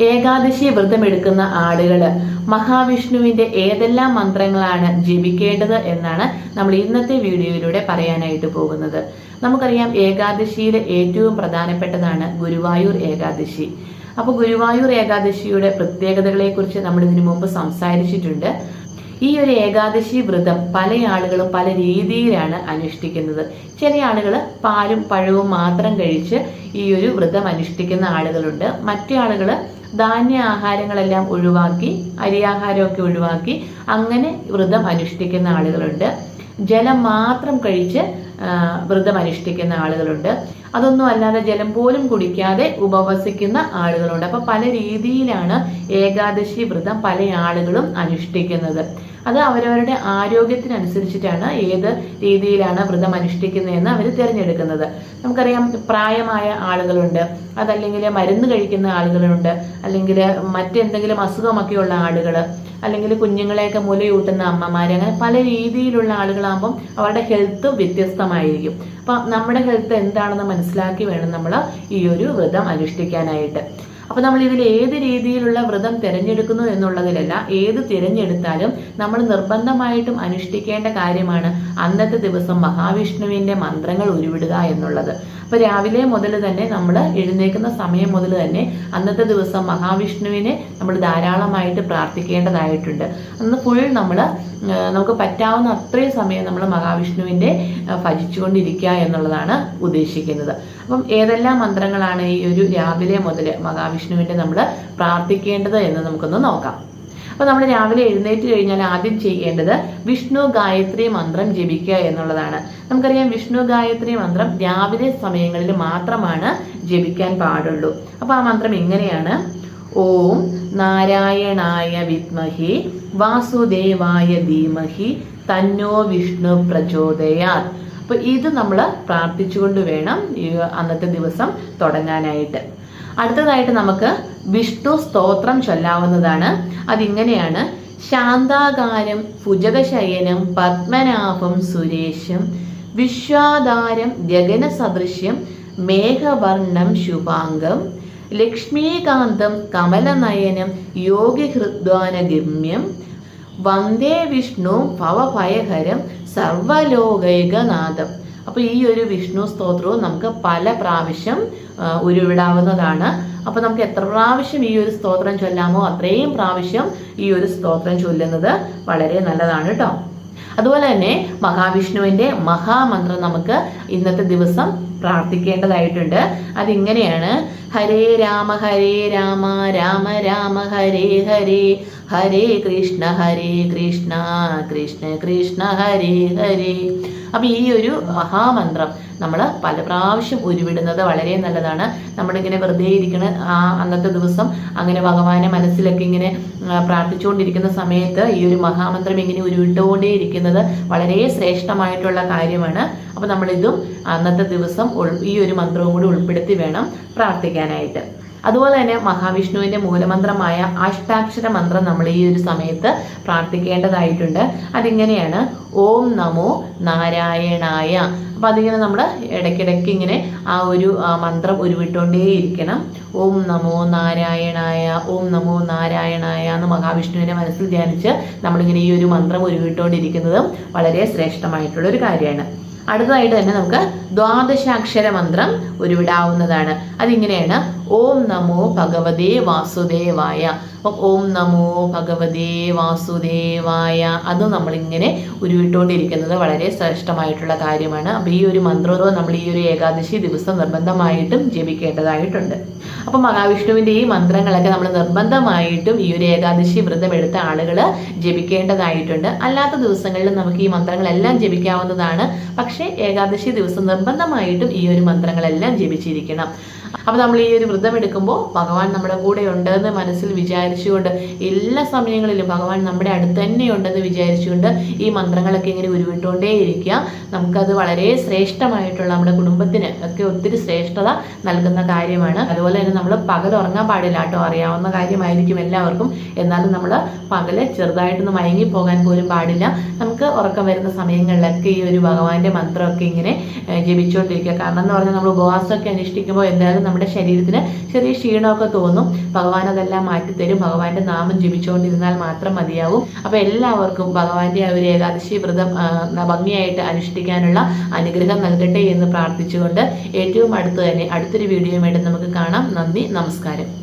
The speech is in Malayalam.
ഏകാദശി വ്രതമെടുക്കുന്ന ആളുകൾ മഹാവിഷ്ണുവിന്റെ ഏതെല്ലാം മന്ത്രങ്ങളാണ് ജപിക്കേണ്ടത് എന്നാണ് നമ്മൾ ഇന്നത്തെ വീഡിയോയിലൂടെ പറയാനായിട്ട് പോകുന്നത്. നമുക്കറിയാം, ഏകാദശിയിലെ ഏറ്റവും പ്രധാനപ്പെട്ടതാണ് ഗുരുവായൂർ ഏകാദശി. അപ്പോൾ ഗുരുവായൂർ ഏകാദശിയുടെ പ്രത്യേകതകളെ കുറിച്ച് നമ്മൾ ഇതിനു മുമ്പ് സംസാരിച്ചിട്ടുണ്ട്. ഈ ഒരു ഏകാദശി വ്രതം പല ആളുകളും പല രീതിയിലാണ് അനുഷ്ഠിക്കുന്നത്. ചില ആളുകൾ പാലും പഴവും മാത്രം കഴിച്ച് ഈ ഒരു വ്രതം അനുഷ്ഠിക്കുന്ന ആളുകളുണ്ട്. മറ്റു ആളുകൾ ധാന്യ ആഹാരങ്ങളെല്ലാം ഒഴിവാക്കി, അരിയാഹാരമൊക്കെ ഒഴിവാക്കി അങ്ങനെ വ്രതം അനുഷ്ഠിക്കുന്ന ആളുകളുണ്ട്. ജലം മാത്രം കഴിച്ച് വ്രതം അനുഷ്ഠിക്കുന്ന ആളുകളുണ്ട്. അതൊന്നും അല്ലാതെ ജലം പോലും കുടിക്കാതെ ഉപവസിക്കുന്ന ആളുകളുണ്ട്. അപ്പൊ പല രീതിയിലാണ് ഏകാദശി വ്രതം പല ആളുകളും അനുഷ്ഠിക്കുന്നത്. അത് അവരവരുടെ ആരോഗ്യത്തിനനുസരിച്ചിട്ടാണ് ഏത് രീതിയിലാണ് വ്രതം അനുഷ്ഠിക്കുന്നതെന്ന് അവർ തിരഞ്ഞെടുക്കുന്നത്. നമുക്കറിയാം, പ്രായമായ ആളുകളുണ്ട്, അതല്ലെങ്കിൽ മരുന്ന് കഴിക്കുന്ന ആളുകളുണ്ട്, അല്ലെങ്കിൽ മറ്റെന്തെങ്കിലും അസുഖമൊക്കെ ഉള്ള ആളുകൾ, അല്ലെങ്കിൽ കുഞ്ഞുങ്ങളെയൊക്കെ മുലയൂട്ടുന്ന അമ്മമാർ, അങ്ങനെ പല രീതിയിലുള്ള ആളുകളാകുമ്പം അവരുടെ ഹെൽത്ത് വ്യത്യസ്തമായിരിക്കും. അപ്പൊ നമ്മുടെ ഹെൽത്ത് എന്താണെന്ന് മനസ്സിലാക്കി വേണം നമ്മൾ ഈ ഒരു വ്രതം അനുഷ്ഠിക്കാനായിട്ട്. അപ്പൊ നമ്മൾ ഇതിൽ ഏത് രീതിയിലുള്ള വ്രതം തിരഞ്ഞെടുക്കുന്നു എന്നുള്ളതിലല്ല, ഏത് തിരഞ്ഞെടുത്താലും നമ്മൾ നിർബന്ധമായിട്ടും അനുഷ്ഠിക്കേണ്ട കാര്യമാണ് അന്നത്തെ ദിവസം മഹാവിഷ്ണുവിന്റെ മന്ത്രങ്ങൾ ഉരുവിടുക എന്നുള്ളത്. അപ്പൊ രാവിലെ മുതൽ തന്നെ നമ്മൾ എഴുന്നേൽക്കുന്ന സമയം മുതൽ തന്നെ അന്നത്തെ ദിവസം മഹാവിഷ്ണുവിനെ നമ്മൾ ധാരാളമായിട്ട് പ്രാർത്ഥിക്കേണ്ടതായിട്ടുണ്ട്. അന്ന് ഫുൾ നമുക്ക് പറ്റാവുന്ന അത്രയും സമയം നമ്മൾ മഹാവിഷ്ണുവിന്റെ ഭജിച്ചുകൊണ്ടിരിക്കുക എന്നുള്ളതാണ് ഉദ്ദേശിക്കുന്നത്. അപ്പം ഏതെല്ലാം മന്ത്രങ്ങളാണ് ഈ ഒരു രാവിലെ മുതൽ മഹാവിഷ്ണുവിന്റെ നമ്മൾ പ്രാർത്ഥിക്കേണ്ടത് എന്ന് നമുക്കൊന്ന് നോക്കാം. അപ്പൊ നമ്മൾ രാവിലെ എഴുന്നേറ്റ് കഴിഞ്ഞാൽ ആദ്യം ചെയ്യേണ്ടത് വിഷ്ണു ഗായത്രി മന്ത്രം ജപിക്കുക എന്നുള്ളതാണ്. നമുക്കറിയാം, വിഷ്ണു ഗായത്രി മന്ത്രം രാവിലെ സമയങ്ങളിൽ മാത്രമാണ് ജപിക്കാൻ പാടുള്ളൂ. അപ്പൊ ആ മന്ത്രം എങ്ങനെയാണ്? ഓം നാരായണായ വിദ്മഹി വാസുദേവായ ധീമഹി തന്നോ വിഷ്ണു പ്രചോദയാത്. അപ്പൊ ഇത് നമ്മൾ പ്രാർത്ഥിച്ചുകൊണ്ട് വേണം അന്നത്തെ ദിവസം തുടങ്ങാനായിട്ട്. അടുത്തതായിട്ട് നമുക്ക് വിഷ്ണു സ്തോത്രം ചൊല്ലാവുന്നതാണ്. അതിങ്ങനെയാണ്: ശാന്താകാരം ഭുജഗശയനം പത്മനാഭം സുരേശം വിശ്വാധാരം ഗഗനസദൃശ്യം മേഘവർണം ശുഭാംഗം ലക്ഷ്മീകാന്തം കമലനയനം യോഗിഹൃദ്വാനഗമ്യം വന്ദേ വിഷ്ണു ഭവഭയഹരം സർവലോകൈകനാഥം. അപ്പൊ ഈ ഒരു വിഷ്ണു സ്തോത്രവും നമുക്ക് പല പ്രാവശ്യം ഉരുവിടാവുന്നതാണ്. അപ്പൊ നമുക്ക് എത്ര പ്രാവശ്യം ഈ ഒരു സ്തോത്രം ചൊല്ലാമോ അത്രയും പ്രാവശ്യം ഈ ഒരു സ്തോത്രം ചൊല്ലുന്നത് വളരെ നല്ലതാണ് കേട്ടോ. അതുപോലെ തന്നെ മഹാവിഷ്ണുവിന്റെ മഹാമന്ത്രം നമുക്ക് ഇന്നത്തെ ദിവസം പ്രാർത്ഥിക്കേണ്ടതായിട്ടുണ്ട്. അതിങ്ങനെയാണ്: ഹരേ രാമ രാമ രാമ ഹരേ ഹരേ, ഹരേ കൃഷ്ണ കൃഷ്ണ കൃഷ്ണ ഹരേ ഹരേ. അപ്പൊ ഈ ഒരു മഹാമന്ത്രം നമ്മൾ പല പ്രാവശ്യം ഉരുവിടുന്നത് വളരെ നല്ലതാണ്. നമ്മളിങ്ങനെ വെറുതെ ഇരിക്കുന്ന അന്നത്തെ ദിവസം അങ്ങനെ ഭഗവാനെ മനസ്സിലൊക്കെ ഇങ്ങനെ പ്രാർത്ഥിച്ചുകൊണ്ടിരിക്കുന്ന സമയത്ത് ഈ ഒരു മഹാമന്ത്രം ഇങ്ങനെ ഉരുവിട്ടുകൊണ്ടേ ഇരിക്കുന്നത് വളരെ ശ്രേഷ്ഠമായിട്ടുള്ള കാര്യമാണ്. അപ്പൊ നമ്മളിതും അന്നത്തെ ദിവസം ഈ ഒരു മന്ത്രവും കൂടി ഉൾപ്പെടുത്തി വേണം പ്രാർത്ഥിക്കാനായിട്ട്. അതുപോലെ തന്നെ മഹാവിഷ്ണുവിന്റെ മൂലമന്ത്രമായ അഷ്ടാക്ഷര മന്ത്രം നമ്മൾ ഈ ഒരു സമയത്ത് പ്രാർത്ഥിക്കേണ്ടതായിട്ടുണ്ട്. അതിങ്ങനെയാണ്: ഓം നമോ നാരായണായ. അപ്പൊ അതിങ്ങനെ നമ്മൾ ഇടയ്ക്കിടയ്ക്ക് ഇങ്ങനെ ആ ഒരു മന്ത്രം ഉരുവിട്ടുകൊണ്ടേയിരിക്കണം. ഓം നമോ നാരായണായ, ഓം നമോ നാരായണായ എന്ന് മഹാവിഷ്ണുവിനെ മനസ്സിൽ ധ്യാനിച്ച് നമ്മളിങ്ങനെ ഈ ഒരു മന്ത്രം ഉരുവിട്ടുകൊണ്ടിരിക്കുന്നതും വളരെ ശ്രേഷ്ഠമായിട്ടുള്ള ഒരു കാര്യമാണ്. അടുത്തതായിട്ട് തന്നെ നമുക്ക് ദ്വാദശാക്ഷര മന്ത്രം ഉരുവിടാവുന്നതാണ്. അതിങ്ങനെയാണ്: ഓം നമോ ഭഗവതേ വാസുദേവായ. അപ്പം ഓം നമോ ഭഗവതേ വാസുദേവായ അത് നമ്മളിങ്ങനെ ഉരുവിട്ടുകൊണ്ടിരിക്കുന്നത് വളരെ ശ്രേഷ്ഠമായിട്ടുള്ള കാര്യമാണ്. അപ്പൊ ഈ ഒരു മന്ത്രവും നമ്മൾ ഈ ഒരു ഏകാദശി ദിവസം നിർബന്ധമായിട്ടും ജപിക്കേണ്ടതായിട്ടുണ്ട്. അപ്പൊ മഹാവിഷ്ണുവിന്റെ ഈ മന്ത്രങ്ങളൊക്കെ നമ്മൾ നിർബന്ധമായിട്ടും ഈ ഒരു ഏകാദശി വ്രതം എടുത്ത ആളുകൾ ജപിക്കേണ്ടതായിട്ടുണ്ട്. അല്ലാത്ത ദിവസങ്ങളിൽ നമുക്ക് ഈ മന്ത്രങ്ങളെല്ലാം ജപിക്കാവുന്നതാണ്. പക്ഷേ ഏകാദശി ദിവസം നിർബന്ധമായിട്ടും ഈ ഒരു മന്ത്രങ്ങളെല്ലാം ജപിച്ചിരിക്കണം. അപ്പൊ നമ്മൾ ഈ ഒരു വ്രതം എടുക്കുമ്പോൾ ഭഗവാൻ നമ്മുടെ കൂടെ ഉണ്ടെന്ന് മനസ്സിൽ വിചാരിച്ചുകൊണ്ട്, എല്ലാ സമയങ്ങളിലും ഭഗവാൻ നമ്മുടെ അടുത്ത് തന്നെ ഉണ്ടെന്ന് വിചാരിച്ചുകൊണ്ട് ഈ മന്ത്രങ്ങളൊക്കെ ഇങ്ങനെ ഉരുവിട്ടുകൊണ്ടേ ഇരിക്കുക. നമുക്കത് വളരെ ശ്രേഷ്ഠമായിട്ടുള്ള, നമ്മുടെ കുടുംബത്തിന് ഒക്കെ ഒത്തിരി ശ്രേഷ്ഠത നൽകുന്ന കാര്യമാണ്. അതുപോലെ തന്നെ നമ്മൾ പകൽ ഉറങ്ങാൻ പാടില്ല കേട്ടോ. അറിയാവുന്ന കാര്യമായിരിക്കും എല്ലാവർക്കും. എന്നാലും നമ്മൾ പകല് ചെറുതായിട്ടൊന്ന് മയങ്ങി പോകാൻ പോലും പാടില്ല. നമുക്ക് ഉറക്കം വരുന്ന സമയങ്ങളിലൊക്കെ ഈ ഒരു ഭഗവാന്റെ മന്ത്രമൊക്കെ ഇങ്ങനെ ജപിച്ചുകൊണ്ടിരിക്കുക. കാരണം എന്ന് പറഞ്ഞാൽ നമ്മൾ ഉപവാസമൊക്കെ അനുഷ്ഠിക്കുമ്പോൾ എന്തായാലും നേരം നമ്മുടെ ശരീരത്തിന് ചെറിയ ക്ഷീണമൊക്കെ തോന്നും. ഭഗവാൻ അതെല്ലാം മാറ്റിത്തരും. ഭഗവാന്റെ നാമം ജപിച്ചുകൊണ്ടിരുന്നാൽ മാത്രം മതിയാവും. അപ്പൊ എല്ലാവർക്കും ഭഗവാന്റെ ആ ഒരു ഏകാദശി വ്രതം ഭംഗിയായിട്ട് അനുഷ്ഠിക്കാനുള്ള അനുഗ്രഹം നൽകട്ടെ എന്ന് പ്രാർത്ഥിച്ചുകൊണ്ട് ഏറ്റവും അടുത്ത് തന്നെ അടുത്തൊരു വീഡിയോയുമായിട്ട് നമുക്ക് കാണാം. നന്ദി, നമസ്കാരം.